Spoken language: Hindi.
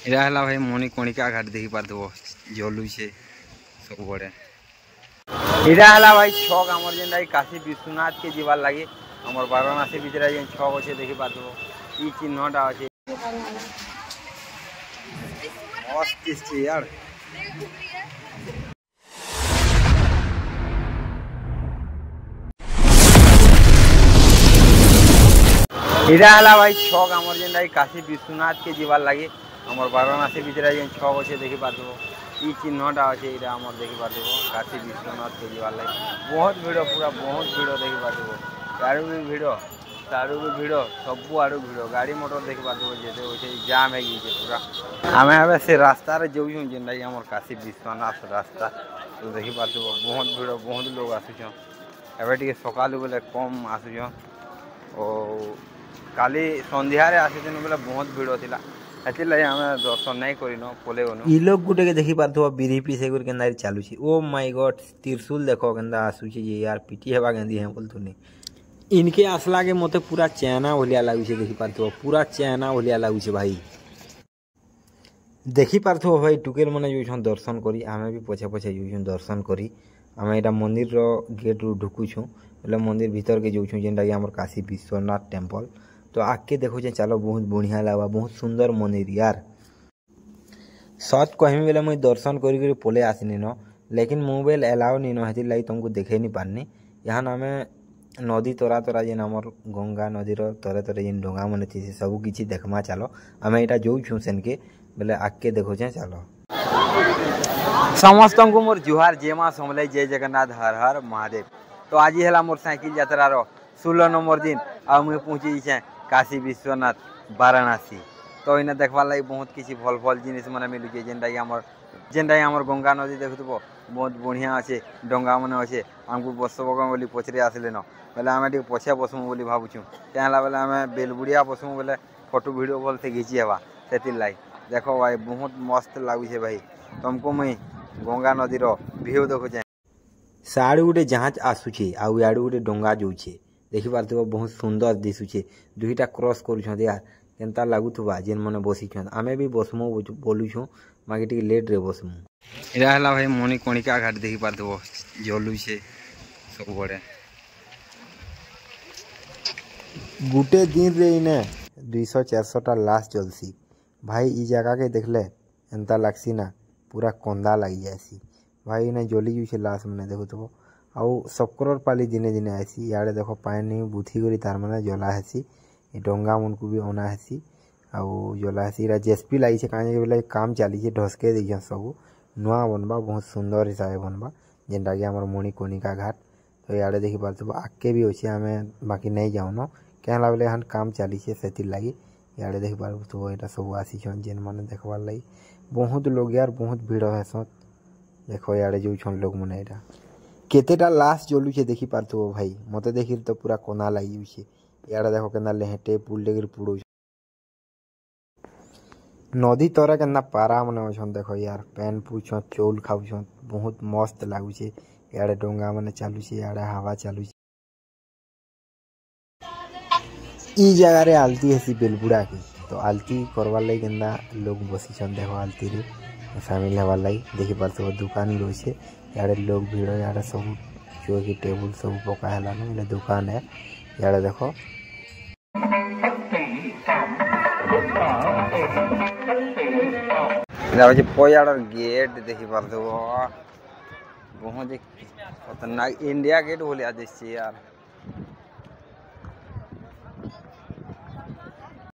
एरा हला भाई मणिकर्णिका घाट देखि पारथबो जलुछे सब बड़े। एरा हला भाई छक हमर जेन काशी विश्वनाथ के जीवार लागे हमर वाराणसी भितर जेन छक अच्छे देखि पारथबो ई चिन्हटा अच्छे मस्त छे यार। एरा हला भाई छक हमर जेन काशी विश्वनाथ के जीवार लागे हमर वाराणसी भितर जेन छक अच्छे देखि पारथबो ई चिन्हटा अच्छे एरा हमर देखि पारथबो काशी विश्वनाथ के जीवार लागे बहुत भीड़ पूरा बहुत भीड़ देखि पारथबो यारू भी भीड़ तारू भी भीड़ सबु आड़ू भीड़ गाड़ी मोटर देखि पारथबो जेते होचे जाम है गई पूरा। आमे हबे से रास्ता रे जोउ जेन हमर काशी विश्वनाथ रास्ता तो देखि पारथबो बहुत भीड़ बहुत लोग आसुछन एबे टिके सकालु बेले कम आसुछन ओ काली संध्या रे आसीथन बेले बहुत भीड़ थिला एति लई हमें दर्शन नहीं करिनो पोले गनो। ई लोग गुटे के देखि पारथबो बीरीपी से गुर केंदा चालू छी ओ माय गॉड त्रिशूल देखो केंदा आसु छी ये यार पीटी हेबा गेंदी है बोलथुनी इनके असला के मते पूरा चैना ओलिया लागु छी देखि पारथबो पूरा चैना ओलिया लागु छी भाई देखि पारथबो भाई टुकेल मने जोछन दर्शन करी हमें भी पछे पछे जोछन दर्शन करी हमें एटा मंदिर रो गेट रु ढुकु छु એટલે મંદિર ભીतर के जाऊँ जेनटा कि हमर काशी विश्वनाथ टेम्पल तो आके देखो चलो बहुत बढ़िया लगा बहुत सुंदर मंदिर यार सत कहमी बेले मुझे दर्शन करी पले आसनी न लेकिन मोबाइल एलाउ नहीं न हेती लगी तुमको देखे नहीं पारनी यहाँ आम नदी तोरा तोरा जेन हमर गंगा नदी तरे तरे जेन डोंगा मन थी सब किसी देखमा चलो आम यहाँ जाऊँ सेन के बोले आके देखो चलो समस्त को मोर जुहार जय मां समलाई जय जगन्नाथ हर हर महादेव। तो आज है मोर साइकिल यात्रार 16 नंबर दिन आ मुझे पहुँची जाए काशी विश्वनाथ वाराणसी तो इन्हें देखवार लगी बहुत किसी भल भल जिनिस मैंने मिलूचे जेनटा हमर गंगा नदी देखुब बहुत बढ़िया अच्छे डंगा मैंने अच्छे आमको बसब बोली पचरे आसले न बोले आम टे पछे बसमु बोली भावुँ क्या बेले आम बेलबुड़िया बसमु बोले फोटो भिडियो भल से घिची हेबा से लाई देखो भाई बहुत मस्त लगुचे भाई तुमको मुई गंगा नदीर भ्यू देखुचे साड़ू गोटे जहाज आसुचे आउ याड़ू गोटे डंगा जाऊे देखि पारथबो बहुत सुंदर दिशुचे दुईटा क्रॉस करूछन यार केनता लागुथबा जेन मने बसिछन आमे भी बसमु बोलुछु मागे टिके लेट रे बसमु। एरा हला भाई मणिकर्णिका घाट देखि पारथबो जलुचे सब बड़े गुटे दिन रे इने 200-400 टा लाश जलसी भाई ई जगह के देखले एंता लागसी ना पूरा कंदा लगी जासी भाई इने जली जुछे लाश मने देखुथबो आउ सबकर पाली दिने दिने आसी याड़े देखो पानी बुथी करी तार माने जला हेसी ए डंगा मन को भी ओना हेसी आउ जला हेसी रा जेएसपी लाई छे काजे बेले काम चाली छे ढसके दिया सब नुआ बनबा बहुत सुंदर हिसाब बनबा जेनटा कि हमर मणिकर्णिका घाट तो याड़े देखि पारथबो आके भी होछे हमें बाकी नहीं जाऊ न केला बेले हन काम चाली छे सेति लागि याड़े देखि पारथबो एटा सब आसी छन जेन माने देखबार लागि बहुत लोग यार बहुत भीड़ हेसन देखो याड़े जो छन लोग मने एटा केतेटा लाश जलुचे देखि पारथबो भाई मते देखि तो पूरा कोना लागि छे याड़े देखो केना लेहेटे पुल लेगिर पुड़ो नदी तोरा केना पारा मने छन देखो यार पेन पूछो चौल खाउछन बहुत मस्त लागुचे याड़े डोंगा मने चालू छे याड़े हवा चालू छे ई जगह रे आलती हेसी बेलबुड़ा की तो आलती करवार लागि केना लोग बसी छन देखो आलती रे फैमिली हवा लागि देखि पारथबो दुकान रोचे याड़े लोग भीड़ याड़े सब जो कि टेबल सब पका हैला न दुकान है याड़े देखो पयाड़ गेट देखि पारथबो बहुत खतरनाक इंडिया गेट बोले आदेश यार।